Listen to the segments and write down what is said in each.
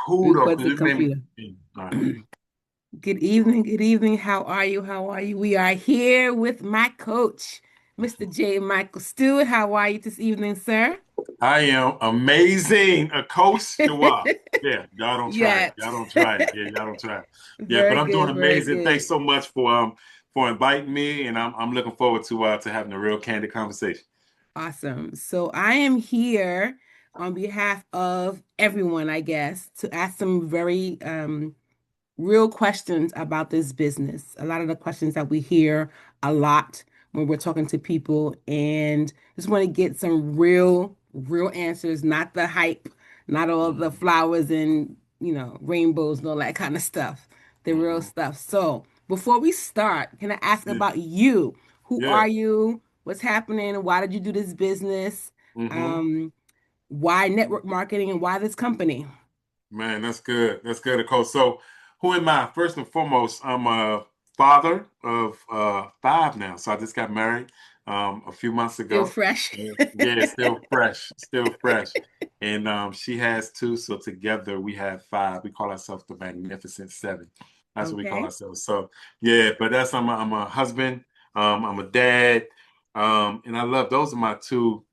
Hold up, Record because the it made me. computer. All right. Good evening, good evening. How are you? How are you? We are here with my coach, Mr. J. Michael Stewart. How are you this evening, sir? I am amazing. A coach Stuart. Yeah, y'all don't try it. Yes. Y'all don't try it. Yeah, y'all don't try it. Yeah, but Very I'm doing good, very amazing. Thanks good. so much for inviting me, and I'm looking forward to having a real candid conversation. Awesome. So I am here on behalf of everyone, I guess, to ask some very real questions about this business. A lot of the questions that we hear a lot when we're talking to people, and just want to get some real answers, not the hype, not all the Hmm. flowers and, rainbows and all that kind of stuff, the real Hmm. stuff. So, before we start, can I ask Yeah, about you? Who yeah. are you? What's happening? Why did you do this business? Hmm. Um, why network marketing and why this company? Man, that's good. That's good, coach. So, who am I? First and foremost, I'm a father of five now. So I just got married a few months Still ago. fresh. Yeah, still fresh, still fresh. And she has two, so together we have five. We call ourselves the Magnificent Seven. That's what we call Okay. ourselves. So yeah, but I'm a husband. I'm a dad, and I love those are my two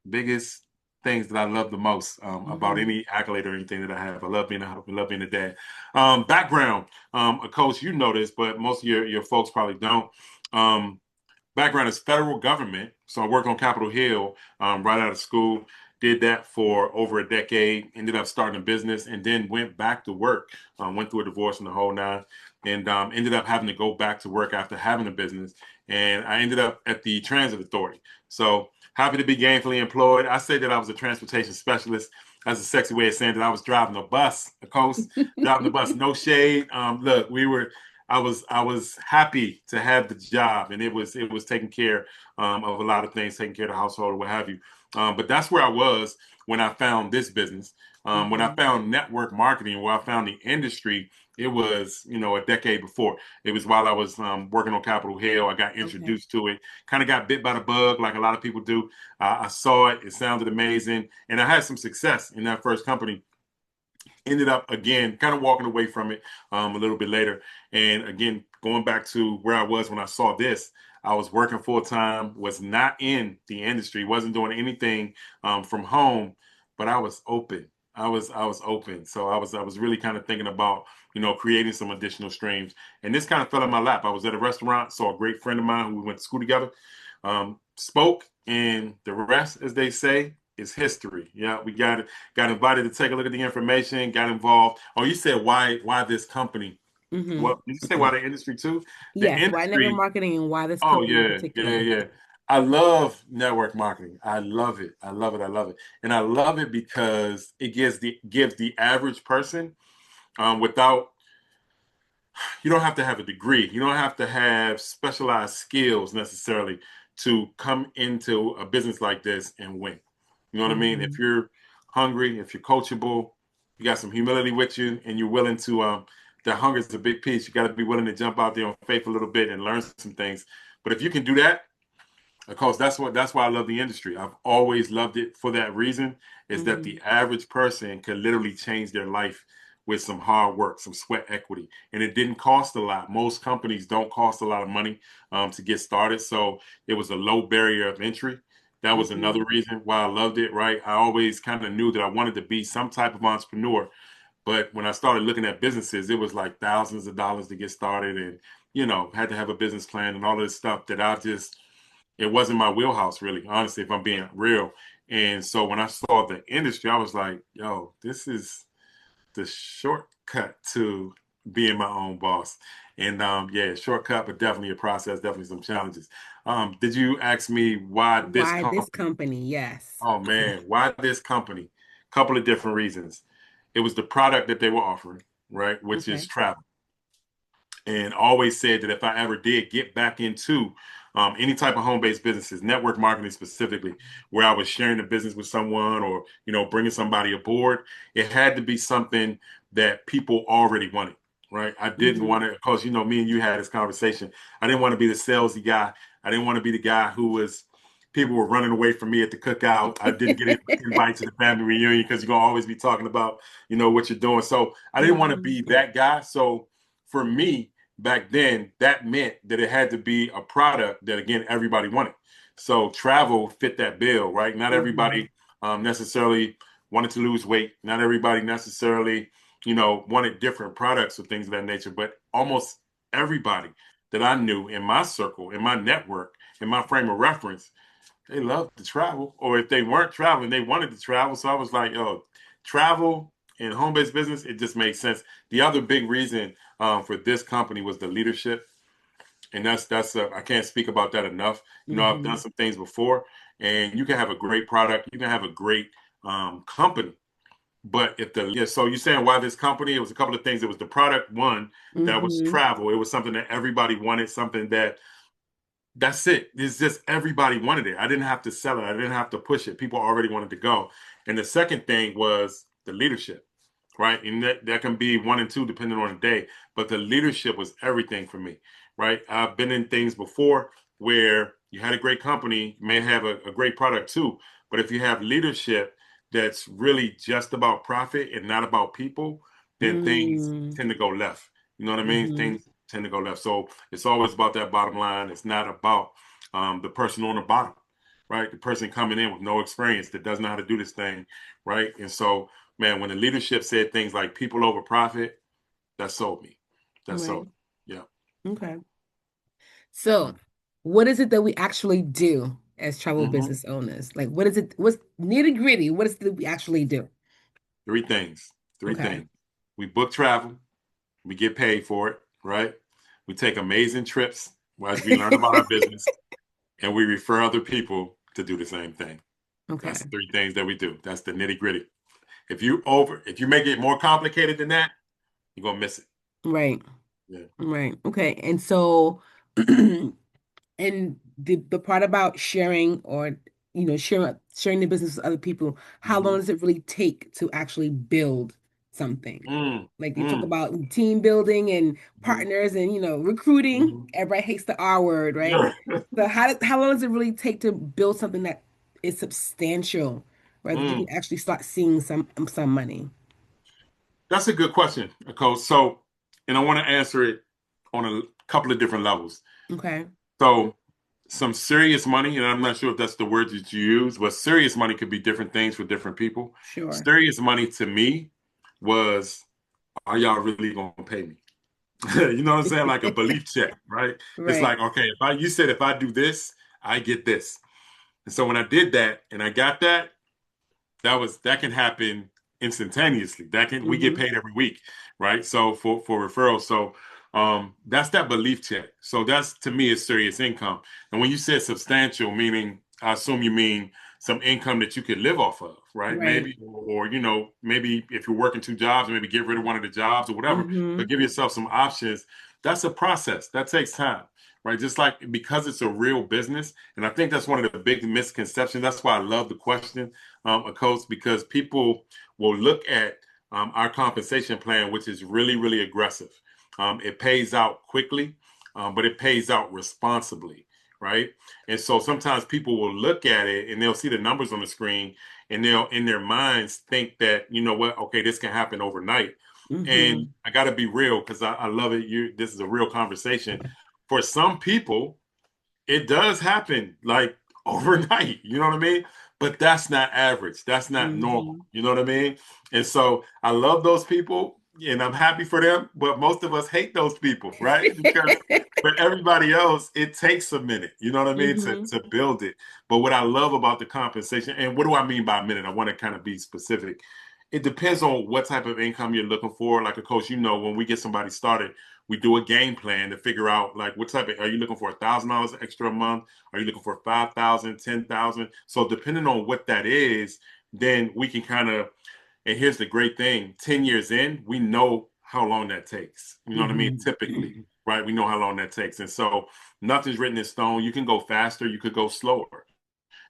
biggest things that I love the most about Hmm. any accolade or anything that I have. I love being a husband, love being a dad. Background, a coach, you know this, but most of your folks probably don't. Um, Background is federal government. So I worked on Capitol Hill right out of school. Did that for over a decade. Ended up starting a business and then went back to work. Went through a divorce and the whole nine, and ended up having to go back to work after having a business. And I ended up at the Transit Authority. So happy to be gainfully employed. I say that I was a transportation specialist. That's a sexy way of saying that I was driving a bus, a coast, driving the bus. No shade. Look, I was happy to have the job, and it was taking care of a lot of things, taking care of the household or what have you. But that's where I was when I found this business. When I Hmm. found network marketing, where I found the industry, it was a decade before. It was while I was working on Capitol Hill. I got Okay. introduced to it, kind of got bit by the bug, like a lot of people do. I saw it; it sounded amazing, and I had some success in that first company. Ended up again kind of walking away from it a little bit later, and again going back to where I was when I saw this. I was working full time, was not in the industry, wasn't doing anything from home, but I was open. I was open, so I was really kind of thinking about creating some additional streams, and this kind of fell in my lap. I was at a restaurant, saw a great friend of mine who we went to school together, spoke, and the rest, as they say, is history. Yeah, we got invited to take a look at the information, got involved. Oh, you said why this company? Hmm. What did you say? Why the industry too? The Yes, why network industry. marketing and why this Oh company in yeah, yeah, particular? yeah. I love network marketing. I love it. I love it. I love it. And I love it because it gives the average person without you don't have to have a degree. You don't have to have specialized skills necessarily to come into a business like this and win. You know what I mean? If Hmm. you're hungry, if you're coachable, you got some humility with you, and you're willing to, that hunger is a big piece. You got to be willing to jump out there on faith a little bit and learn some things. But if you can do that, of course, that's why I love the industry. I've always loved it for that reason, is that the Hmm. average person can literally change their life with some hard work, some sweat equity. And it didn't cost a lot. Most companies don't cost a lot of money to get started. So it was a low barrier of entry. That was Hmm. another reason why I loved it, right? I always kind of knew that I wanted to be some type of entrepreneur. But when I started looking at businesses, it was like thousands of dollars to get started and, had to have a business plan and all of this stuff that it wasn't my wheelhouse, really, honestly, if I'm being real. And so when I saw the industry, I was like, yo, this is the shortcut to being my own boss. And yeah, shortcut, but definitely a process, definitely some challenges. Did you ask me why this Why this company? company? Yes. Oh man, why this company? Couple of different reasons. It was the product that they were offering, right, which is Okay. travel, and always said that if I ever did get back into any type of home-based businesses, network marketing specifically, where I was sharing the business with someone or bringing somebody aboard, it had to be something that people already wanted. Right? I didn't Hmm. want to, because me and you had this conversation. I didn't want to be the salesy guy. I didn't want to be the guy who was People were running away from me at the cookout. I didn't get an invite to the family reunion because you're gonna always be talking about, what you're doing. So I didn't want to Mhm. be that guy. So for me back then, that meant that it had to be a product that again everybody wanted. So travel fit that bill, right? Not Mhm. everybody necessarily wanted to lose weight. Not everybody necessarily, wanted different products or things of that nature. But almost everybody that I knew in my circle, in my network, in my frame of reference, they loved to travel. Or if they weren't traveling, they wanted to travel. So I was like, oh, travel and home-based business, it just makes sense. The other big reason for this company was the leadership, and that's I can't speak about that enough. I've done Mhm. some things before, and you can have a great product, you can have a great company, but if the yeah, so you're saying why this company? It was a couple of things. It was the product one that was Mhm. travel. It was something that everybody wanted, something that's it. It's just everybody wanted it. I didn't have to sell it. I didn't have to push it. People already wanted to go. And the second thing was the leadership, right? And that can be one and two depending on the day. But the leadership was everything for me, right? I've been in things before where you had a great company, you may have a great product too. But if you have leadership that's really just about profit and not about people, then things Mhm. tend to go left. You know what I mean? Mhm. Things tend to go left. So it's always about that bottom line. It's not about the person on the bottom, right? The person coming in with no experience that doesn't know how to do this thing, right? And so, man, when the leadership said things like people over profit, that sold me. That Right. sold me. Yeah. Okay. So, what is it that we actually do as travel Hmm. business owners? Like, what is it? What's nitty gritty? What is it that we actually do? Three things. Three Okay. things. We book travel. We get paid for it, right? We take amazing trips as we learn about our business, and we refer other people to do the same thing. That's Okay. the three things that we do. That's the nitty gritty. If you make it more complicated than that, you're gonna miss it. Right. Yeah. Right. Okay. And so, and the part about sharing or sharing the business with other people, how long Hmm. does it really take to actually build something? Mm, Like you talk mm, about team building and mhm, partners and recruiting. mhm. Everybody hates the R word, right? Yeah. So how long does it really take to build something that is substantial, where you can Mm. actually start seeing some money? That's a good question, Coach. So, and I want to answer it on a couple of different levels. Okay, So, some serious money, and I'm not sure if that's the word that you use, but serious money could be different things for different people. sure. Serious money to me was, are y'all really gonna pay me? You know what I'm saying? Like a belief check, right? It's Right. like, okay, you said if I do this, I get this. And so when I did that and I got that, that can happen instantaneously. That can we get Hmm. paid every week, right? So for referrals. So that's that belief check. So that's to me is serious income. And when you said substantial, meaning I assume you mean some income that you could live off of, right? Right. Maybe or maybe if you're working two jobs, maybe get rid of one of the jobs or whatever, but Hmm. give yourself some options. That's a process. That takes time. Right, just like because it's a real business, and I think that's one of the big misconceptions. That's why I love the question, a coach, because people will look at our compensation plan, which is really, really aggressive. It pays out quickly, but it pays out responsibly, right? And so sometimes people will look at it and they'll see the numbers on the screen and they'll, in their minds, think that, you know what, okay, this can happen overnight. And Hmm. I got to be real because I love it. This is a real conversation. For some people, it does happen like overnight, you know what I mean? But that's not average. That's not normal. Hmm. You know what I mean? And so I love those people and I'm happy for them, but most of us hate those people, right? Because for everybody else, it takes a minute, you know what I mean, to, Hmm. to build it. But what I love about the compensation, and what do I mean by a minute? I want to kind of be specific. It depends on what type of income you're looking for. Like a coach, when we get somebody started, we do a game plan to figure out like what type of are you looking for $1,000 extra a month? Are you looking for 5,000, 10,000? So depending on what that is, then we can kind of and here's the great thing, 10 years in, we know how long that takes. You know what I mean? Hmm. Typically, right? We know how long that takes. And so nothing's written in stone. You can go faster, you could go slower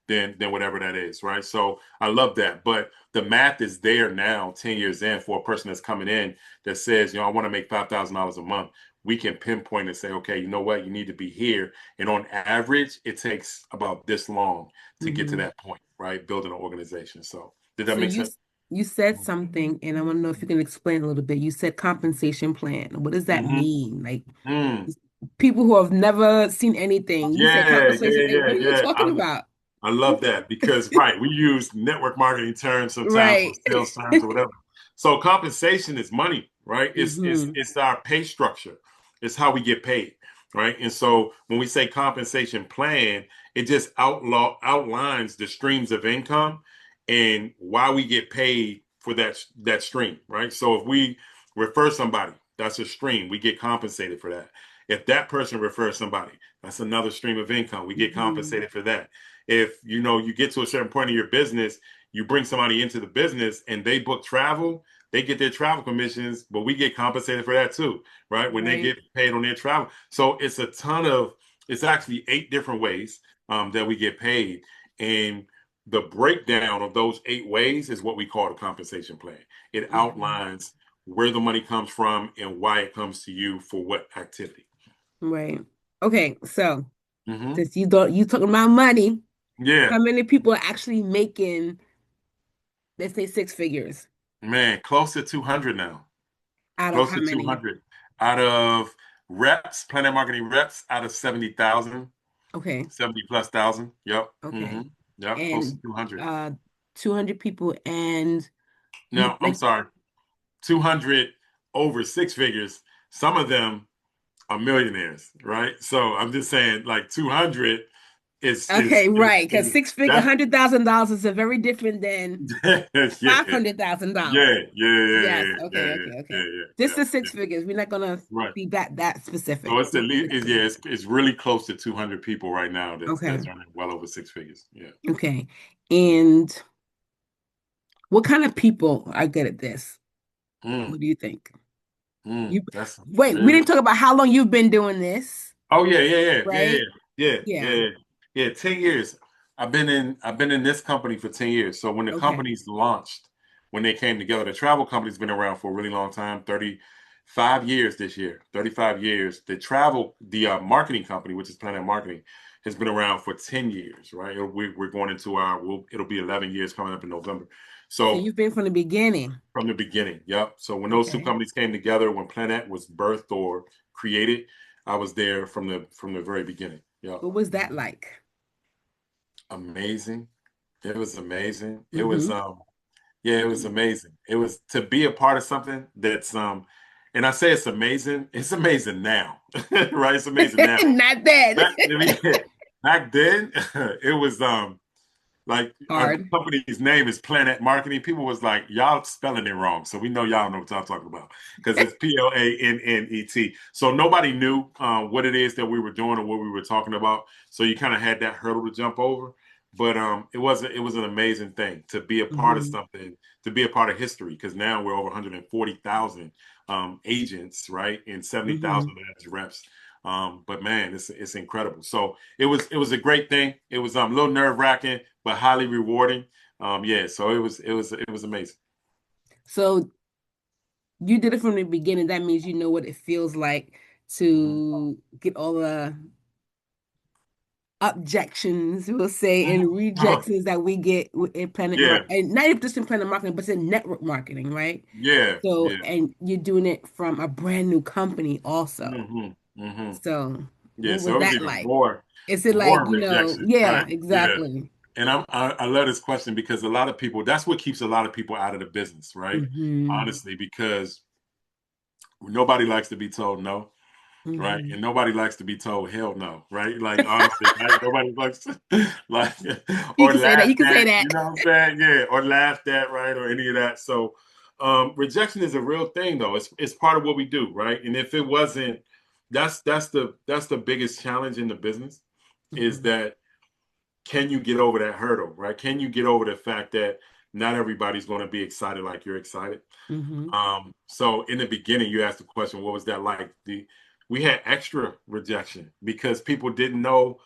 than whatever that is, right? So I love that. But the math is there now, 10 years in, for a person that's coming in that says, I want to make $5,000 a month. We can pinpoint and say, okay, you know what, you need to be here. And on average, it takes about this long to get to Hmm. that point, right? Building an organization. So did that So make sense? you said something, and I want to know if you can explain a little bit. You said compensation plan. What does that Mm-hmm. mean? Like Mm. people who have never seen anything, you say Yeah, compensation. yeah, Like, yeah, what are you yeah. talking about? I love that because right, we use network marketing terms sometimes or Right. sales terms or whatever. So compensation is money, right? It's it's Hmm. it's our pay structure. It's how we get paid, right? And so when we say compensation plan, it just outlines the streams of income and why we get paid for that stream, right? So if we refer somebody, that's a stream. We get compensated for that. If that person refers somebody, that's another stream of income. We get Hmm. compensated for that. If you get to a certain point in your business, you bring somebody into the business and they book travel, they get their travel commissions, but we get compensated for that too, right? When they Right. get paid on their travel. So it's actually 8 different ways that we get paid. And the breakdown of those 8 ways is what we call the compensation plan. It Hmm. outlines where the money comes from and why it comes to you for what activity. Right. Okay. So Hmm. since you talking about money, Yeah, how many people are actually making, let's say, six figures man, close to 200 now. out of Close how to many? 200 out of reps, Planet Marketing reps out of 70,000, Okay. 70 plus thousand. Yep. Okay. Yep. Close to And 200. 200 people and you Now, I'm like sorry, 200 over 6 figures. Some of them are millionaires, right? So I'm just saying, like 200 okay, right, because six figure that's $100,000 is a very different than yeah, yeah, $500,000. yeah, yeah, Yes, yeah, okay, okay, okay. Just yeah, the six yeah. figures. We're not gonna Right. be that So specific. it's at least, yeah, it's really close to 200 people right now that's Okay, earning well over 6 figures. Yeah. okay. And what kind of people are good at this? Mm, What do you think? You that's wait, we really. didn't talk about how long you've been doing this, Oh yeah, yeah, yeah, yeah, yeah, right? yeah, yeah, Yeah. yeah. Yeah, 10 years. I've been in this company for 10 years. So when the Okay. companies launched, when they came together, the travel company's been around for a really long time, 35 years this year, 35 years. The marketing company, which is Planet Marketing, has been around for 10 years, right? We're going into it'll be 11 years coming up in November. So So you've been from the beginning. from the beginning. Yep. So when those two Okay. companies came together, when Planet was birthed or created, I was there from the very beginning. Yep. What was that like? Amazing. It was amazing. It was Hmm. yeah, it was amazing. It was to be a part of something that's and I say it's amazing now. Right? It's amazing now. Not then. Back, back then, it was like our Hard. company's name is Planet Marketing. People was like, y'all spelling it wrong. So we know y'all know what y'all talking about because it's PLANNET. So nobody knew what it is that we were doing or what we were talking about. So you kind of had that hurdle to jump over. But it was an amazing thing to be a part of Hmm. something, to be a part of history because now we're over 140,000 agents, right? And 70,000 Hmm. as reps. But man, it's incredible. So it was a great thing. It was a little nerve wracking, but highly rewarding. Yeah, so it was amazing. So you did it from the beginning. That means you know what it feels like Mhm. to get all the objections, we'll say, and Oh, rejections that we get in Planet yeah, Market, and not even just in Planet Marketing, but in network marketing, right? yeah, So, yeah. and you're doing it from a brand new company also. Hmm. Hmm. So, Yeah, what so was it was that even like? more Is it like, more rejection, yeah, right? Yeah. exactly. And I love this question because a lot of people, that's what keeps a lot of people out of the business, right? Hmm. Honestly, because nobody likes to be told no. Right? Hmm. And nobody likes to be told hell no, right? Like honestly, right? Nobody likes to like You or can say that. You laughed can say at, that. you know what I'm saying? Yeah, or laughed at, right? Or any of that. So rejection is a real thing though. It's part of what we do, right? And if it wasn't, that's the biggest challenge in the business is Hmm. that can you get over that hurdle, right? Can you get over the fact that not everybody's going to be excited like you're excited? Hmm. So in the beginning, you asked the question, what was that like? We had extra rejection because people didn't know.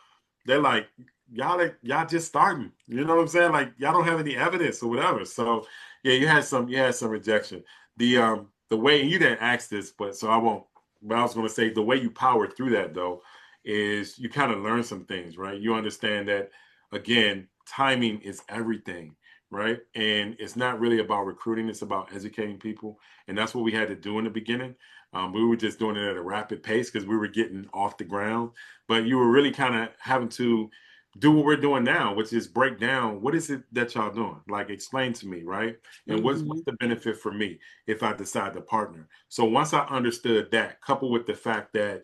They're like, y'all just starting. You know what I'm saying? Like y'all don't have any evidence or whatever. So yeah, you had some rejection. The way, and you didn't ask this, but so I won't. But I was going to say the way you powered through that though is you kind of learn some things, right? You understand that again, timing is everything, right? And it's not really about recruiting; it's about educating people, and that's what we had to do in the beginning. We were just doing it at a rapid pace because we were getting off the ground, but you were really kind of having to do what we're doing now, which is break down what is it that y'all doing? Like explain to me, right? And what's Hmm. the benefit for me if I decide to partner? So once I understood that, coupled with the fact that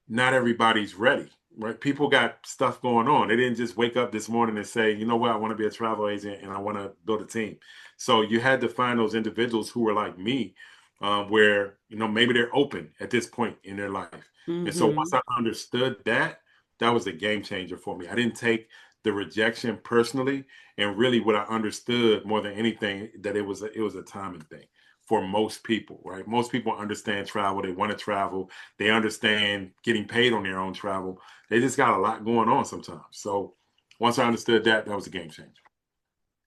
not everybody's ready, right? People got stuff going on. They didn't just wake up this morning and say, you know what, I want to be a travel agent and I want to build a team. So you had to find those individuals who were like me, where, maybe they're open at this point in their life. And so once Hmm. I understood that, that was a game changer for me. I didn't take the rejection personally. And really what I understood more than anything, that it was a timing thing for most people, right? Most people understand travel. They want to travel. They understand getting paid on their own travel. They just got a lot going on sometimes. So once I understood that, that was a game changer.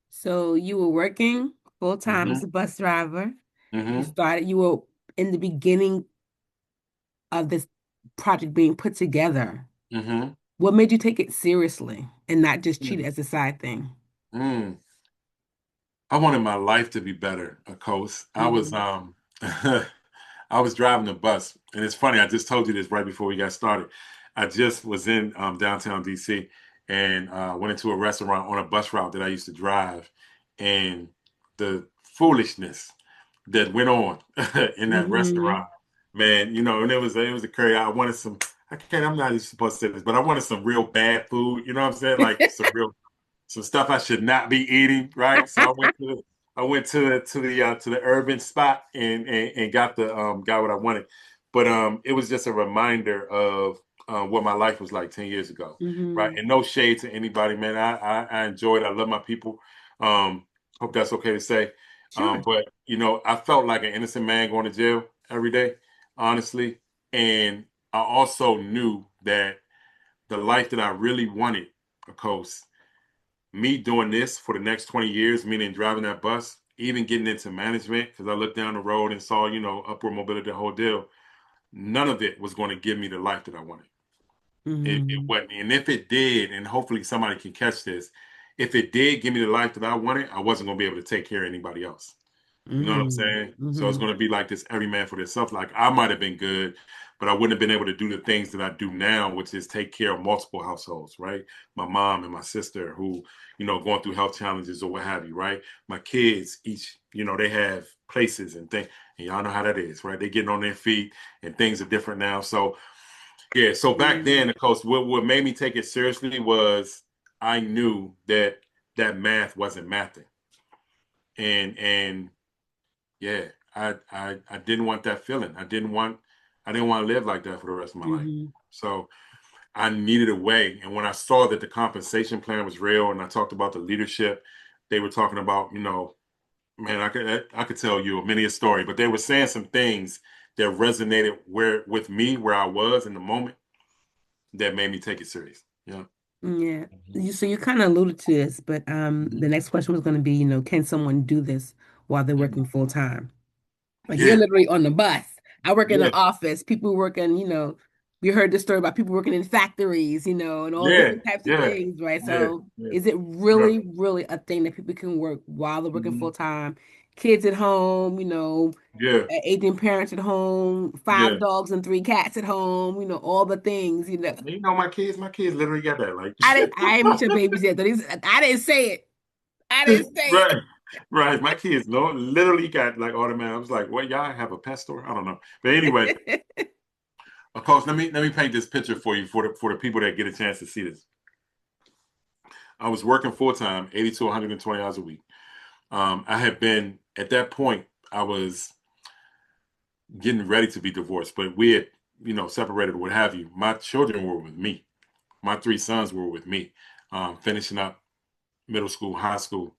So you were working full time Hmm. as a bus driver. Hmm. You were in the beginning of this project being put together. Hmm. What made you take it seriously and not just treat it as a side thing? Mm. I wanted my life to be better, of course. I was Hmm. I was driving the bus, and it's funny. I just told you this right before we got started. I just was in downtown DC and went into a restaurant on a bus route that I used to drive, and the foolishness that went on in that Hmm. restaurant, man. And it was a curry. I wanted some. I can't. I'm not even supposed to say this, but I wanted some real bad food. You know what I'm saying? Like some stuff I should not be eating, right? So I went to the urban spot and got what I wanted. But it was just a reminder of what my life was like 10 years ago, right? Hmm. And no shade to anybody, man. I enjoyed it. I love my people. Hope that's okay to say. Sure. But I felt like an innocent man going to jail every day, honestly. And I also knew that the life that I really wanted, of course, me doing this for the next 20 years, meaning driving that bus, even getting into management, because I looked down the road and saw, upward mobility, the whole deal. None of it was going to give me the life that I wanted. It Hmm. wasn't. And if it did, and hopefully somebody can catch this, if it did give me the life that I wanted, I wasn't going to be able to take care of anybody else. You know what I'm Hmm. saying? So it's Hmm. going to be like this every man for themselves. Like I might have been good, but I wouldn't have been able to do the things that I do now, which is take care of multiple households, right? My mom and my sister who, going through health challenges or what have you, right? My kids, each, they have places and things. And y'all know how that is, right? They getting on their feet and things are different now. So yeah, so back Hmm. then, of course, what made me take it seriously was I knew that that math wasn't mathing. And yeah, I didn't want that feeling. I didn't want to live like that for the rest of my life. Hmm. So I needed a way. And when I saw that the compensation plan was real, and I talked about the leadership, they were talking about, man, I could tell you many a story, but they were saying some things that resonated with me where I was in the moment that made me take it serious. Yeah. Yeah. Mhm. So you kind of alluded to this, but the next question was going to be, can someone do this while they're Mhm. working full time? Like you're Yeah. literally on the bus. I work in Yeah. the office. People working, we heard the story about people working in factories, and all Yeah. different types of Yeah. things, right? Yeah. So Yeah. is it Right. really, really a thing that people can work while they're working full Mhm. time? Kids at home, Yeah. aging parents at home, five Yeah. dogs and three cats at home, all the things. My kids literally got that. Like, I ain't met your babies yet. I didn't say it. I didn't say right, right. My kids know literally got like automatic. I was like, "What? Y'all have a pet store? I don't know." But anyway, it. of course, let me paint this picture for you for the people that get a chance to see this. I was working full time, 80 to 120 hours a week. I had been at that point. I was getting ready to be divorced, but we had, separated, what have you. My children were with me. My three sons were with me, finishing up middle school, high school.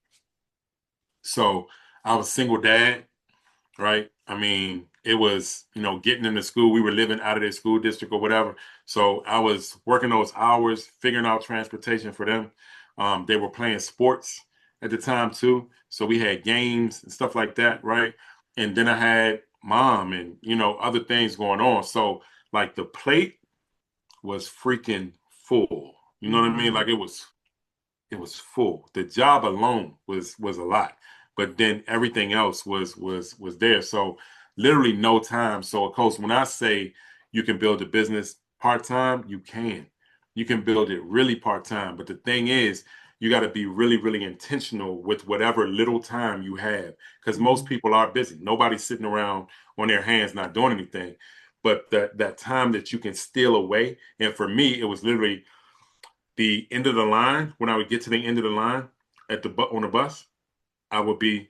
So I was single dad. right? I mean, it was, getting into school. We were living out of their school district or whatever. So I was working those hours, figuring out transportation for them. They were playing sports at the time too. So we had games and stuff like that, right? And then I had mom and, other things going on. So like the plate was freaking full. You know what I mean? Hmm. Like it was full. The job alone was a lot, but then everything else was there. So literally no time. So of course, when I say you can build a business part time, you can. You can build it really part time. But the thing is, you got to be really, really intentional with whatever little time you have, because most Hmm. people are busy. Nobody's sitting around on their hands not doing anything. But that time that you can steal away, and for me, it was literally the end of the line. When I would get to the end of the line on the bus, I would be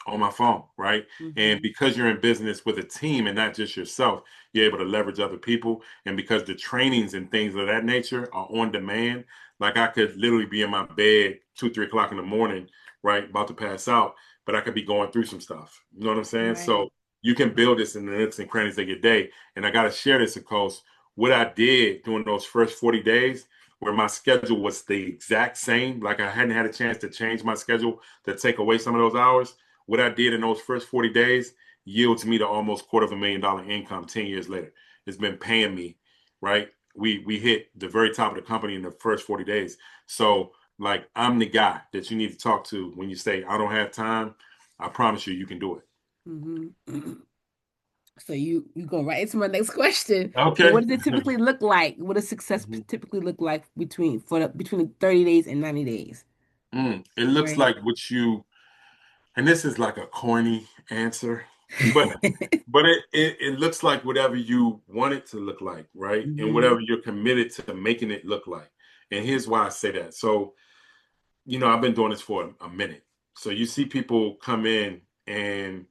on my phone, right? And Hmm. because you're in business with a team and not just yourself, you're able to leverage other people. And because the trainings and things of that nature are on demand, like I could literally be in my bed 2, 3 o'clock in the morning, right, about to pass out, but I could be going through some stuff. You know what I'm saying? Right. So you can build this in the nooks and crannies of your day. And I got to share this, of course. What I did during those first 40 days, where my schedule was the exact same, like I hadn't had a chance to change my schedule to take away some of those hours. What I did in those first 40 days yields me to almost $250,000 income 10 years later. It's been paying me, right? We hit the very top of the company in the first 40 days. So like I'm the guy that you need to talk to when you say I don't have time. I promise you, you can do it. Hmm. So you go right into my next question. What Okay. does it typically look like? What does success typically look like between 30 days and 90 days? It looks Right. like what you, and this is like a corny answer, but it looks like whatever you want it to look like, right? And Hmm. whatever you're committed to making it look like. And here's why I say that. So, I've been doing this for a minute. So you see people come in, and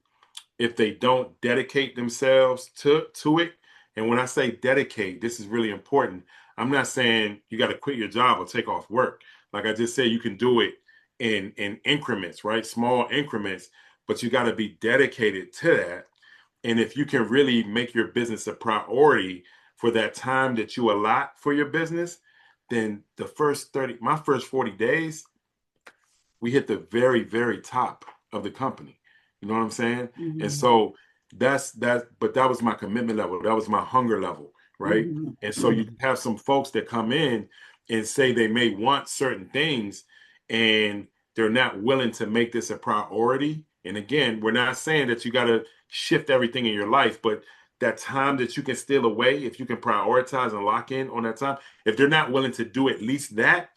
if they don't dedicate themselves to it, and when I say dedicate, this is really important. I'm not saying you got to quit your job or take off work. Like I just said, you can do it in increments, right? Small increments, but you got to be dedicated to that. And if you can really make your business a priority for that time that you allot for your business, then my first 40 days, we hit the very, very top of the company. You know what I'm saying? And Hmm. so but that was my commitment level. That was my hunger level, right? Hmm. And so you have some folks that come in and say they may want certain things and they're not willing to make this a priority. And again, we're not saying that you got to shift everything in your life, but that time that you can steal away, if you can prioritize and lock in on that time, if they're not willing to do at least that,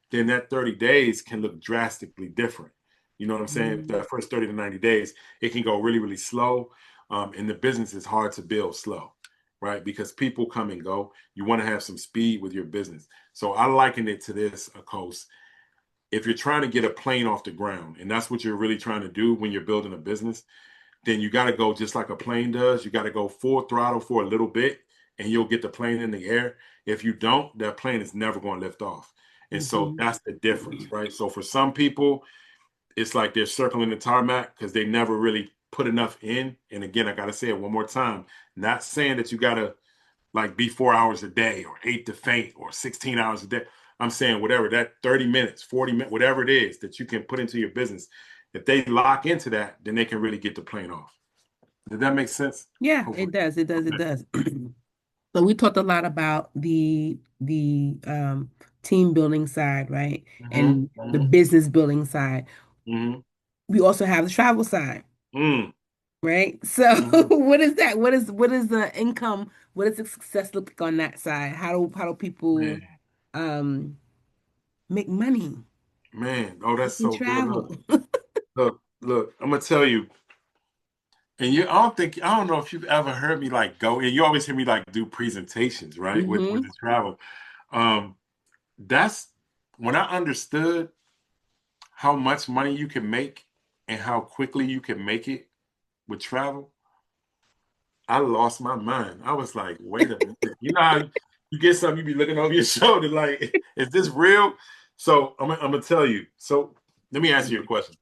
then that 30 days can look drastically different. You know what I'm saying? Hmm. That first 30 to 90 days, it can go really, really slow. And the business is hard to build slow, right? Because people come and go. You want to have some speed with your business. So I liken it to this, Akos. If you're trying to get a plane off the ground, and that's what you're really trying to do when you're building a business, then you got to go just like a plane does. You got to go full throttle for a little bit and you'll get the plane in the air. If you don't, that plane is never going to lift off. And so Hmm. that's the difference, right? So for some people, it's like they're circling the tarmac because they never really put enough in. And again, I got to say it one more time, not saying that you got to like be 4 hours a day or 8 to faint or 16 hours a day. I'm saying whatever, that 30 minutes, 40 minutes, whatever it is that you can put into your business, if they lock into that, then they can really get the plane off. Did that make sense? Yeah, it Hopefully. does. It does. It Okay. does. So we talked a lot about the team building side, right? Mm-hmm. And the Mm-hmm. business building side. Mm-hmm. We also have the travel side, Mm, right? So mm-hmm. what is that? What is the income? What does the success look like on that side? How do people Man, um make money? man. Oh, that's And so good. Look, travel. look. I'm gonna tell you. And I don't know if you've ever heard me like go. And you always hear me like do presentations, right? With Hmm. the travel. Um, that's when I understood how much money you can make and how quickly you can make it with travel. I lost my mind. I was like, wait a minute. You know how you get something, you be looking over your shoulder, like, is this real? So I'm gonna tell you. So let me answer your question.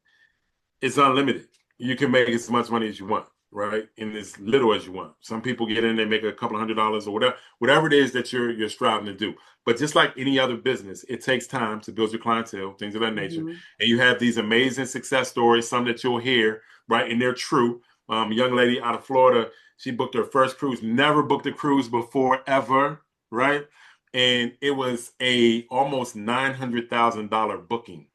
It's unlimited. you can make as much money as you want, right? And as little as you want. Some people get in, they make a couple of $100 or whatever it is that you're striving to do. But just like any other business, it takes time to build your clientele, things of that nature. Mhm. And you have these amazing success stories, some that you'll hear, right? And they're true. A young lady out of Florida, she booked her first cruise, never booked a cruise before ever, right? And it was a almost $900,000 booking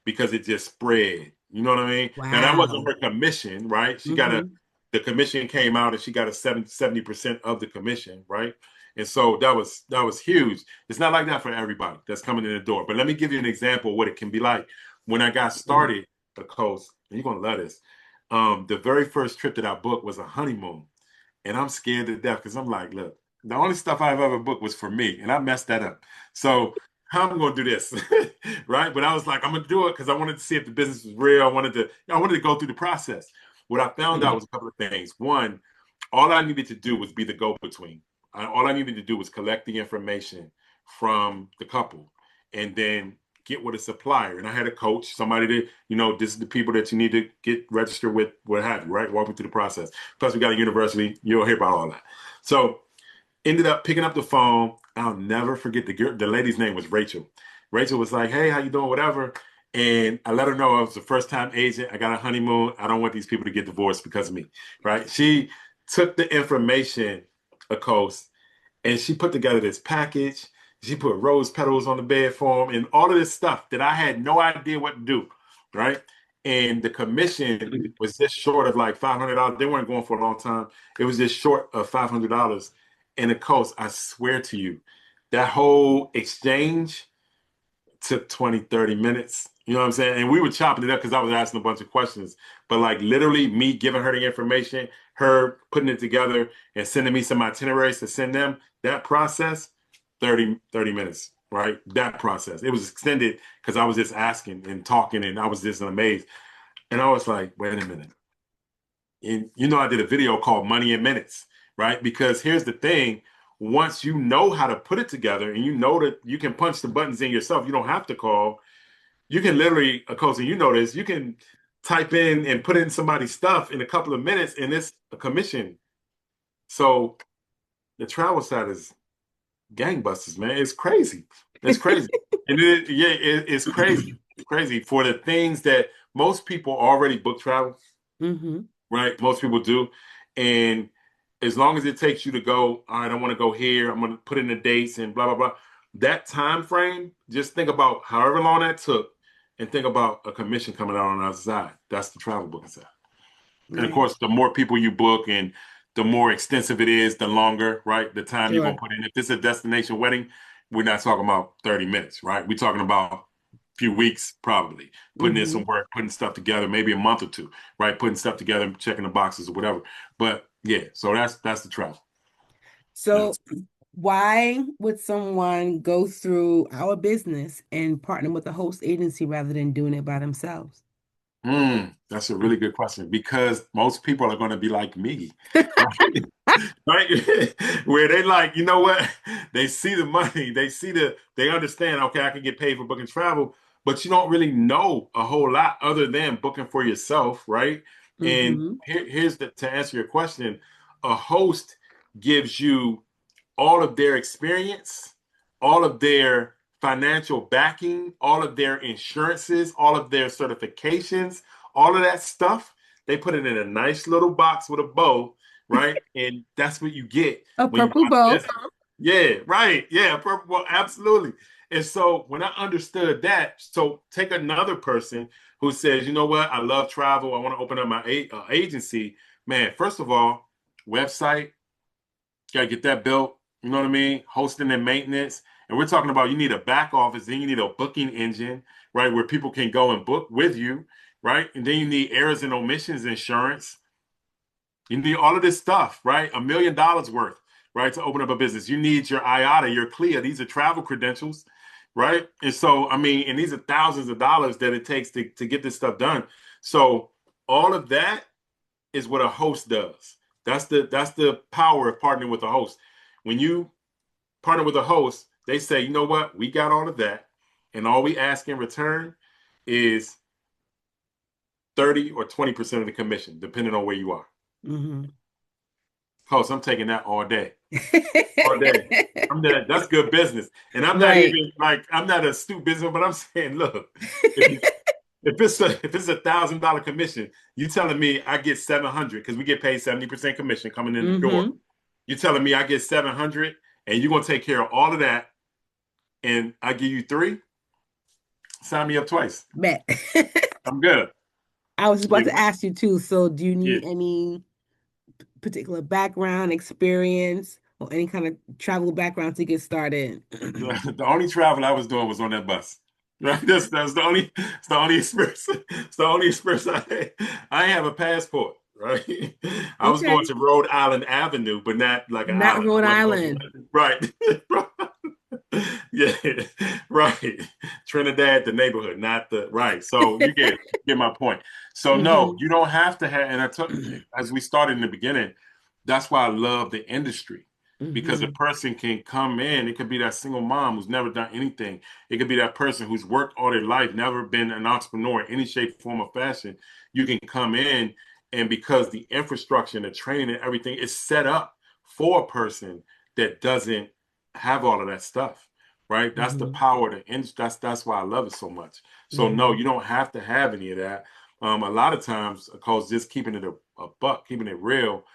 because it just spread. You know what I mean? Now that wasn't Wow. her commission, right? Hmm. The commission came out and she got a 70% of the commission, right? And so that was huge. It's not like that for everybody that's coming in the door. But let me give you an example of what it can be like. When I got started, the coast, and you're gonna love this. The very first trip that I booked was a honeymoon. And I'm scared to death because I'm like, look, the only stuff I've ever booked was for me, and I messed that up. So how am I going to do this, right? But I was like, I'm going to do it because I wanted to see if the business was real. I wanted to go through the process. What I found out was a couple of things. One, all I needed to do was be the go-between. All I needed to do was collect the information from the couple, and then get with a supplier. And I had a coach, somebody that, this is the people that you need to get registered with, what have you, right? Walk me through the process. Plus, we got a university. You'll hear about all that. So ended up picking up the phone. I'll never forget the lady's name was Rachel. Rachel was like, "Hey, how you doing? Whatever." And I let her know I was a first time agent. I got a honeymoon. I don't want these people to get divorced because of me, right? She took the information, of course, and she put together this package. She put rose petals on the bed for him and all of this stuff that I had no idea what to do, right? And the commission was just short of like $500. They weren't going for a long time. It was just short of $500. And the cost, I swear to you, that whole exchange took 20, 30 minutes. You know what I'm saying? And we were chopping it up because I was asking a bunch of questions. But like literally me giving her the information, her putting it together and sending me some itineraries to send them, that process, 30 minutes, right? That process. It was extended because I was just asking and talking and I was just amazed. And I was like, wait a minute. And I did a video called Money in Minutes, right? Because here's the thing, once you know how to put it together and you know that you can punch the buttons in yourself, you don't have to call. You can literally, of course, and you know this, you can type in and put in somebody's stuff in a couple of minutes and it's a commission. So the travel side is gangbusters, man. It's crazy. It's crazy. And it's crazy. It's crazy for the things that most people already book travel, Hmm. right? Most people do. And as long as it takes you to go, all right, I want to go here, I'm going to put in the dates and blah, blah, blah. That time frame, just think about however long that took and think about a commission coming out on the other side. That's the travel booking side. And of Yeah, course, the more people you book and the more extensive it is, the longer, right? The time you're going to sure. put in. If it's a destination wedding, we're not talking about 30 minutes, right? We're talking about a few weeks, probably, putting in some Hmm. work, putting stuff together, maybe a month or two, right? Putting stuff together, checking the boxes or whatever. But yeah, so that's the travel. So That's why would someone go through our business and partner with a host agency rather than doing it by themselves? that's a really good question because most people are going to be like me, right? Right? Where they like, you know what? They see the money, they understand, okay, I can get paid for booking travel, but you don't really know a whole lot other than booking for yourself, right? And Hmm. here's to answer your question, a host gives you all of their experience, all of their financial backing, all of their insurances, all of their certifications, all of that stuff. They put it in a nice little box with a bow, right? And that's what you get A when you purple buy the bow. business. Yeah, right. Yeah, purple, well, absolutely. And so when I understood that, so take another person who says, you know what, I love travel. I want to open up my agency. Man, first of all, website, got to get that built. You know what I mean? Hosting and maintenance. And we're talking about you need a back office, then you need a booking engine, right? Where people can go and book with you, right? And then you need errors and omissions insurance. You need all of this stuff, right? $1 million worth, right? To open up a business. You need your IATA, your CLIA. These are travel credentials, right? And so, I mean, and these are thousands of dollars that it takes to get this stuff done. So all of that is what a host does. That's the power of partnering with a host. When you partner with a host, they say, you know what, we got all of that, and all we ask in return is 30 or 20% of the commission, depending on where you are. Hmm. Coach, I'm taking that all day. All day. I'm that. That's good business. And I'm not Right. even like I'm not a astute business, but I'm saying, look, if you, if it's $1,000 commission, you telling me I get 700 because we get paid 70% commission coming in the door. Hmm. You telling me I get 700 and you're gonna take care of all of that, and I give you three? Sign me up twice. Bet. I'm good. I was about Yeah, to ask you too. So, do you yeah. need any particular background, experience, or any kind of travel background to get started? The only travel I was doing was on that bus. Right? That's the only experience. It's the only experience I had. I didn't have a passport, right? I was going Okay. to Rhode Island Avenue, but not like an Not island. I Rhode wasn't going Island. to right. Yeah, right. Trinidad, the neighborhood, not the right. So you get my point. So no, Hmm. you don't have to have. And I took as we started in the beginning, that's why I love the industry because a Hmm. person can come in. It could be that single mom who's never done anything. It could be that person who's worked all their life, never been an entrepreneur in any shape, form, or fashion. You can come in, and because the infrastructure and the training and everything is set up for a person that doesn't have all of that stuff, right? That's the Hmm. power of the industry. That's why I love it so much. So no, Hmm. you don't have to have any of that. A lot of times, because just keeping it a buck, keeping it real,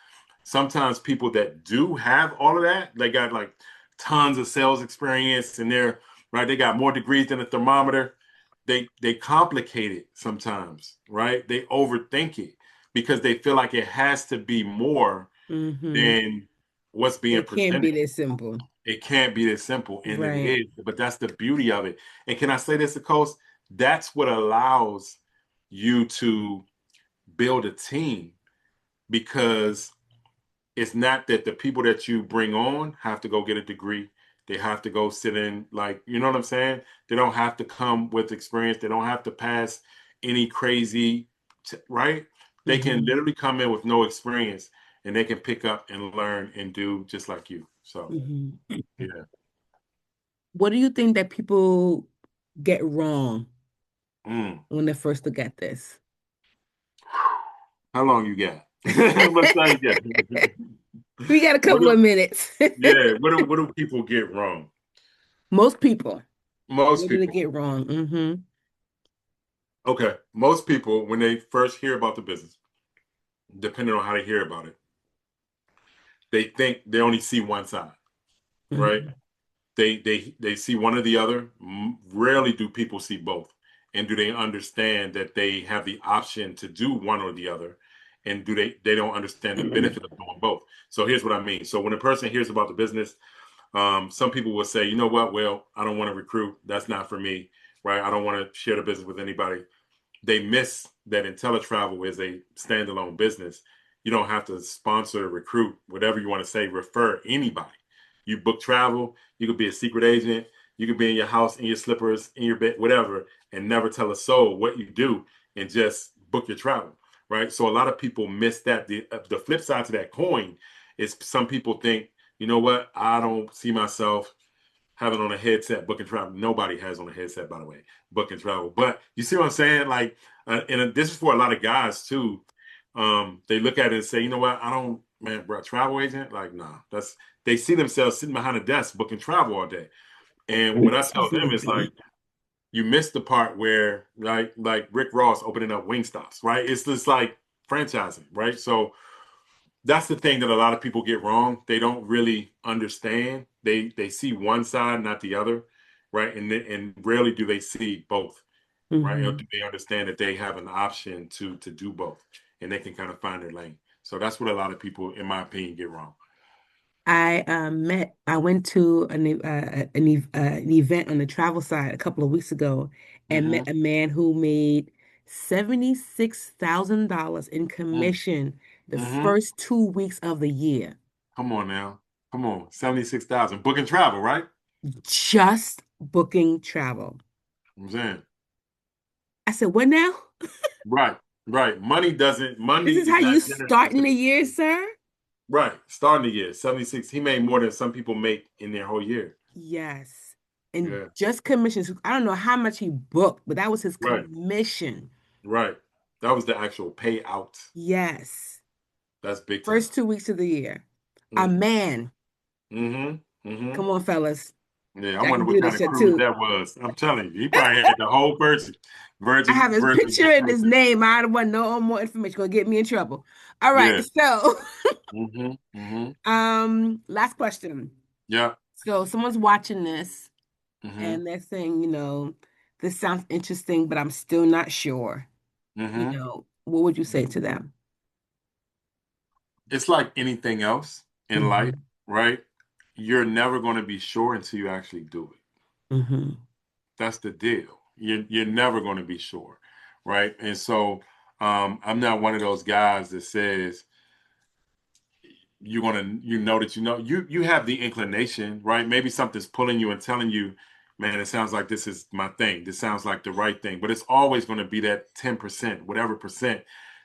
sometimes people that do have all of that, they got like tons of sales experience and they're right, they got more degrees than a thermometer. They complicate it sometimes, right? They overthink it because they feel like it has to be more Hmm. than what's being It can't be presented. this simple. It can't be this simple, and it Right. is, but that's the beauty of it. And can I say this, Coast? That's what allows you to build a team because it's not that the people that you bring on have to go get a degree. They have to go sit in, like, you know what I'm saying? They don't have to come with experience. They don't have to pass any crazy, right? They can Hmm. literally come in with no experience and they can pick up and learn and do just like you. So, Hmm. yeah. What do you think that people get wrong Mm. when they first look at this? How long you got? How much time you got? We got a What couple do, of minutes. yeah, what do people get wrong? Most people. Most What do they people. get wrong? Hmm. Okay. Most people, when they first hear about the business, depending on how they hear about it, they think they only see one side, right? Hmm. They see one or the other. Rarely do people see both. And do they understand that they have the option to do one or the other? And do they don't understand the benefit of doing both. So here's what I mean. So when a person hears about the business, some people will say, you know what? Well, I don't want to recruit. That's not for me, right? I don't want to share the business with anybody. They miss that IntelliTravel is a standalone business. You don't have to sponsor, recruit, whatever you want to say, refer anybody. You book travel, you could be a secret agent, you could be in your house, in your slippers, in your bed, whatever, and never tell a soul what you do and just book your travel, right? So a lot of people miss that. The flip side to that coin is some people think, you know what, I don't see myself having on a headset, book and travel. Nobody has on a headset, by the way, book and travel. But you see what I'm saying? Like, and this is for a lot of guys too. They look at it and say, you know what? I don't, man, bro, travel agent. Like, nah, that's they see themselves sitting behind a desk booking travel all day. And what I tell them is like, you missed the part where, like Rick Ross opening up wing stops, right? It's just like franchising, right? So that's the thing that a lot of people get wrong. They don't really understand. They see one side, not the other, right? And rarely do they see both, right? Or do Hmm. they understand that they have an option to do both, and they can kind of find their lane. So that's what a lot of people, in my opinion, get wrong. I went to an event on the travel side a couple of weeks ago and Hmm. met a man who made $76,000 in commission the Hmm. first 2 weeks of the year. Come on now, come on, 76,000 book and travel, right? Just booking travel. I'm saying, I said, what now? right, right. Money doesn't. Money This is is how you not start in the year, sir? right. Starting the year, 76. He made more than some people make in their whole year. Yes. And Yeah. just commissions. I don't know how much he booked, but that was his Right. commission. Right. That was the actual payout. Yes. That's big time. First 2 weeks of the year. A Mm. man. Mm-hmm. Mm-hmm. Come on, fellas. Yeah, I Y'all wonder can what do kind this of shit cruise too. that was. I'm telling you, he probably had the whole I have his Virgin picture and his vacation. name. I don't want no more information. Gonna get me in trouble. All right. Yeah. So, Mm-hmm. Mm-hmm. last question. Yeah. So someone's watching this Mm-hmm. and they're saying, this sounds interesting, but I'm still not sure. Mm-hmm. What would you say to them? It's like anything else in life, Hmm. right? You're never going to be sure until you actually do it. Hmm. That's the deal. You're never going to be sure, right? And so I'm not one of those guys that says you're gonna you have the inclination, right? Maybe something's pulling you and telling you, man, it sounds like this is my thing. This sounds like the right thing. But it's always going to be that 10%, whatever percent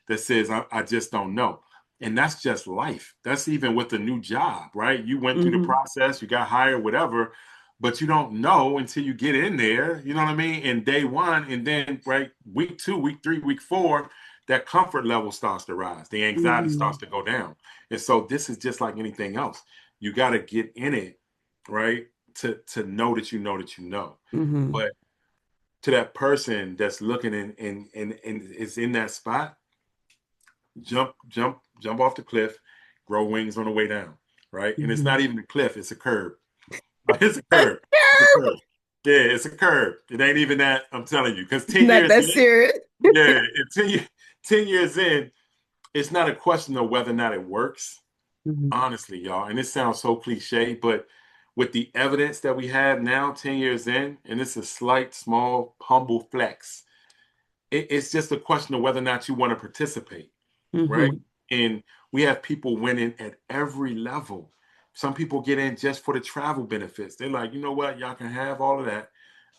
that says I just don't know. And that's just life. That's even with a new job, right? You went through the Hmm. process, you got hired, whatever, but you don't know until you get in there, you know what I mean? And day one, and then right, week two, week three, week four, that comfort level starts to rise. The anxiety starts Hmm. to go down. And so this is just like anything else. You got to get in it, right? To know that you know that you know. Hmm. But to that person that's looking and is in that spot, jump off the cliff, grow wings on the way down, right? And it's Hmm. not even a cliff, it's a curb. It's a curb. It's a curb. Yeah, it's a curb. It ain't even that, I'm telling you. Because 10 Not years that in, serious. yeah, 10 years in, it's not a question of whether or not it works. Hmm. Honestly, y'all, and it sounds so cliche, but with the evidence that we have now, 10 years in, and it's a slight, small, humble flex, it's just a question of whether or not you want to participate, right? Hmm. And we have people winning at every level. Some people get in just for the travel benefits. They're like, you know what, y'all can have all of that.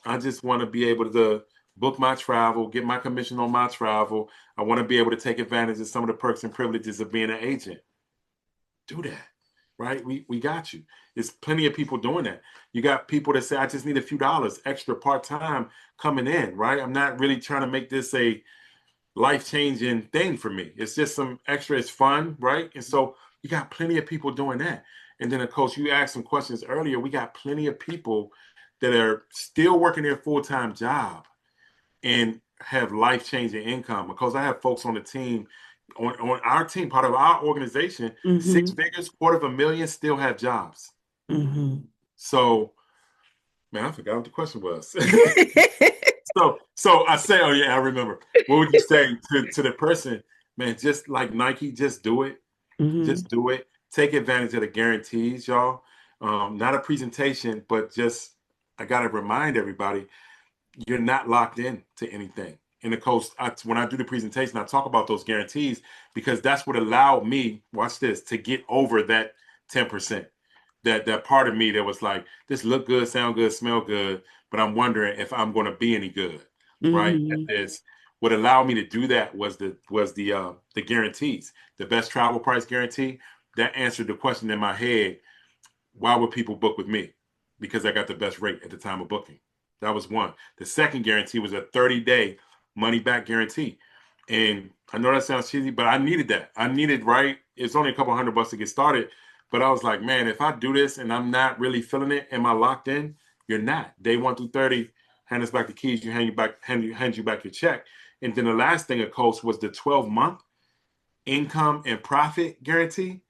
I just want to be able to book my travel, get my commission on my travel. I want to be able to take advantage of some of the perks and privileges of being an agent. Do that, right? We got you. There's plenty of people doing that. You got people that say, I just need a few dollars extra part time coming in, right? I'm not really trying to make this a life changing thing for me. It's just some extra, it's fun, right? And so you got plenty of people doing that. And then, of course, you asked some questions earlier. We got plenty of people that are still working their full time job and have life changing income because I have folks on the team, on our team, part of our organization, six Hmm. figures, quarter of a million still have jobs. Hmm. So, man, I forgot what the question was. So I say, oh yeah, I remember. What would you say to the person, man? Just like Nike, just do it. Hmm. Just do it. Take advantage of the guarantees, y'all. Not a presentation, but just I gotta remind everybody you're not locked in to anything. And of course, when I do the presentation, I talk about those guarantees because that's what allowed me, watch this, to get over that 10%. That part of me that was like, this look good, sound good, smell good, but I'm wondering if I'm going to be any good, right? At Hmm. this, what allowed me to do that was the guarantees, the best travel price guarantee. That answered the question in my head: why would people book with me? Because I got the best rate at the time of booking. That was one. The second guarantee was a 30-day money back guarantee. And I know that sounds cheesy, but I needed that. I needed, right? It's only a couple $100 to get started. But I was like, man, if I do this and I'm not really feeling it, am I locked in? You're not. Day 1 through 30, hand us back the keys, hand you back your check. And then the last thing, of course, was the 12-month income and profit guarantee.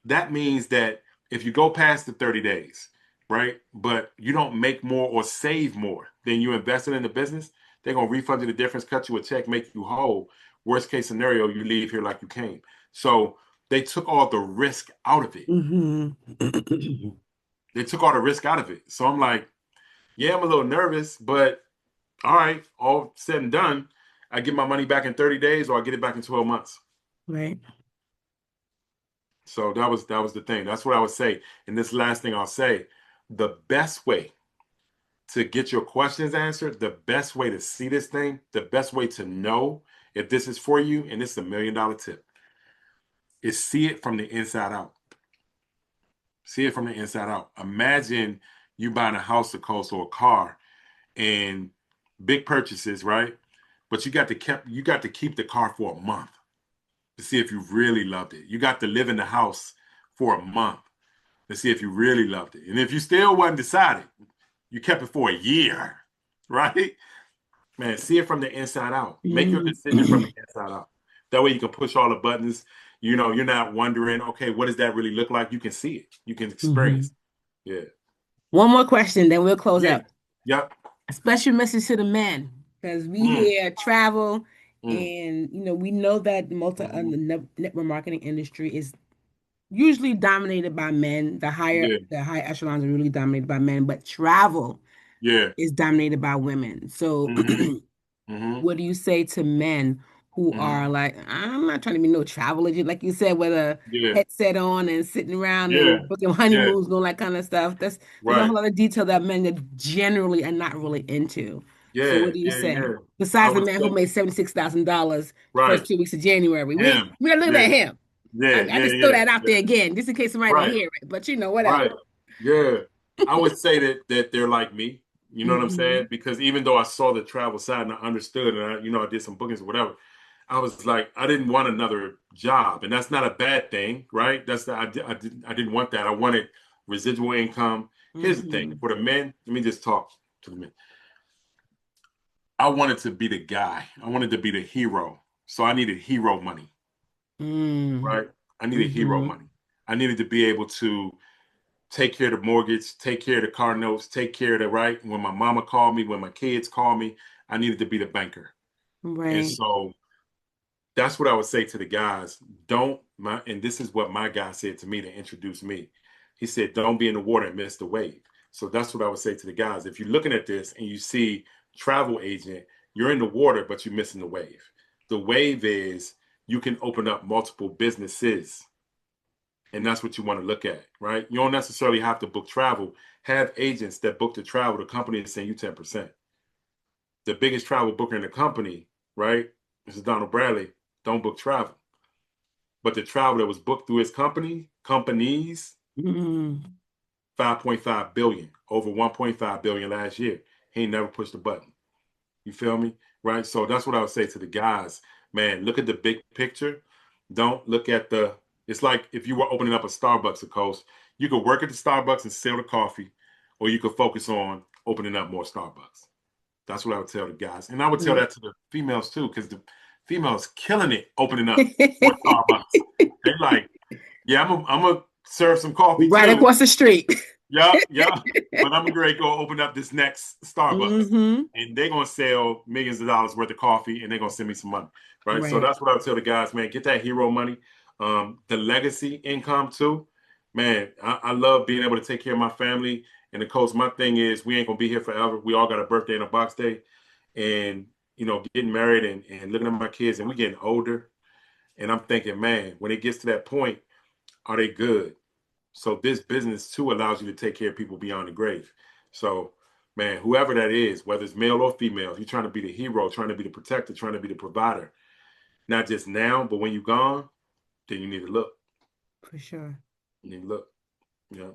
That means that if you go past the 30 days, right, but you don't make more or save more than you invested in the business, they're going to refund you the difference, cut you a check, make you whole. Worst case scenario, you leave here like you came. So they took all the risk out of it. Hmm. They took all the risk out of it. So I'm like, yeah, I'm a little nervous, but all right, all said and done, I get my money back in 30 days or I get it back in 12 months. Right. So that was the thing. That's what I would say. And this last thing I'll say, the best way to get your questions answered, the best way to see this thing, the best way to know if this is for you, and this is $1 million tip, is see it from the inside out. See it from the inside out. Imagine you buying a house, a coast, or a car, and big purchases, right? but you got to keep the car for a month to see if you really loved it. You got to live in the house for a month to see if you really loved it. And if you still wasn't decided, you kept it for a year, right? Man, see it from the inside out. Make your Mm. decision from the inside out. That way you can push all the buttons. You know, you're not wondering, okay, what does that really look like? You can see it. You can experience Mhm. it. Yeah. One more question, then we'll close Yeah. out. Yep. A special message to the men, because we Mm, hear travel, mm. and we know that Hmm. the network marketing industry is usually dominated by men. Yeah. The high echelons are really dominated by men, but travel Yeah. is dominated by women. So Hmm. Hmm. what do you say to men who are Hmm. like, I'm not trying to be no travel agent, like you said, with a Yeah. headset on and sitting around Yeah. and booking Yeah. honeymoons and all that kind of stuff. There's a Right. whole lot of detail that men that generally are not really into. So Yeah. what do you Yeah. say? Yeah. I Besides the would man who say, made $76,000 the right. first 2 weeks of January. Him. We not looking Yeah. at him. Yeah. I Yeah. just throw Yeah. that out Yeah. there again, just in case somebody don't Right. hear it. But whatever. Right. Yeah. I would say that they're like me. You know what I'm Hmm. saying? Because even though I saw the travel side and I understood and I did some bookings or whatever, I was like, I didn't want another job. And that's not a bad thing, right? I didn't want that. I wanted residual income. Here's the thing. Hmm. For the men, let me just talk to the men. I wanted to be the guy. I wanted to be the hero. So I needed hero money, Mm. right? I needed hero Hmm. money. I needed to be able to take care of the mortgage, take care of the car notes, take care of the right. When my mama called me, when my kids called me, I needed to be the banker. And Right. so that's what I would say to the guys. And this is what my guy said to me to introduce me. He said, don't be in the water and miss the wave. So that's what I would say to the guys. If you're looking at this and you see travel agent, you're in the water, but you're missing the wave. The wave is you can open up multiple businesses. And that's what you want to look at, right? You don't necessarily have to book travel. Have agents that book the travel. The company is saying you 10%. The biggest travel booker in the company, right? This is Donald Bradley, don't book travel. But the travel that was booked through his companies, Mm. 5.5 billion, over 1.5 billion last year. He ain't never pushed a button. You feel me? Right? So that's what I would say to the guys. Man, look at the big picture. Don't look at it's like if you were opening up a Starbucks, of course, you could work at the Starbucks and sell the coffee, or you could focus on opening up more Starbucks. That's what I would tell the guys. And I would tell that to the females too, because the females killing it opening up more Starbucks. They like, yeah, I'm gonna serve some coffee Right too. across the street. Yeah, yeah. But I'm gonna go open up this next Starbucks, Hmm. and they're gonna sell millions of dollars worth of coffee, and they're gonna send me some money, right? So Right. that's what I would tell the guys, man. Get that hero money, the legacy income too, man. I love being able to take care of my family, and of course, my thing is we ain't gonna be here forever. We all got a birthday and a box day, and getting married and looking at my kids, and we getting older, and I'm thinking, man, when it gets to that point, are they good? So this business too allows you to take care of people beyond the grave. So, man, whoever that is, whether it's male or female, if you're trying to be the hero, trying to be the protector, trying to be the provider, not just now, but when you're gone, then you need to look. For sure. You need to look. Yeah.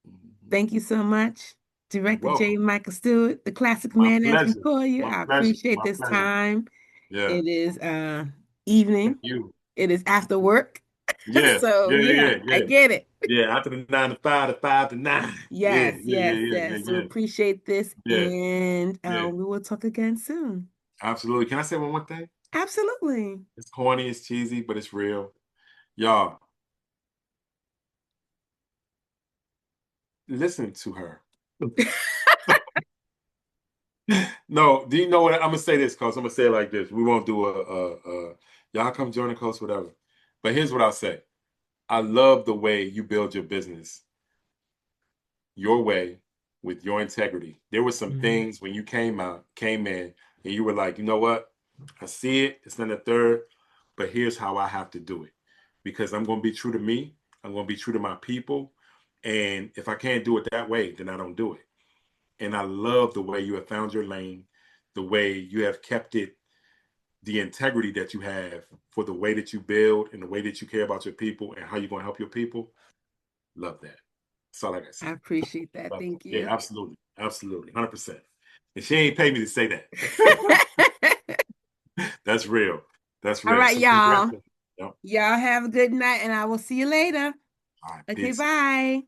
Mhm. Thank you so much, You're Director J. welcome. Michael Stewart, the classic My man, as we pleasure. call you. My I pleasure. appreciate My this pleasure. time. Yeah. It is Thank evening. you. It is after work. Yeah. So Yeah. yeah, Yeah. I Yeah. get it. Yeah. After the 9 to 5 to 5 to 9. Yeah. Yes, Yeah. Yeah. yes, Yeah. Yeah. yes. So Yeah. appreciate this, Yeah. and Yeah. we will talk again soon. Absolutely. Can I say one more thing? Absolutely. It's corny, it's cheesy, but it's real. Y'all, listen to her. No, do you know what? I'm gonna say this, cause I'm gonna say it like this. We won't do y'all come join the coast, whatever. But here's what I'll say. I love the way you build your business your way with your integrity. There were some Mhm. things when you came in, and you were like, you know what? I see it, it's in the third, but here's how I have to do it. Because I'm gonna be true to me, I'm gonna be true to my people. And if I can't do it that way, then I don't do it. And I love the way you have found your lane, the way you have kept it, the integrity that you have for the way that you build and the way that you care about your people and how you're going to help your people. Love that. That's all I got to say. I appreciate that. Love Thank it. Yeah, you. absolutely. Absolutely. 100%. And she ain't paid me to say that. That's real. That's All real. right, So y'all. congratulations. Yep. Y'all have a good night, and I will see you later. All right. Okay, Peace. bye.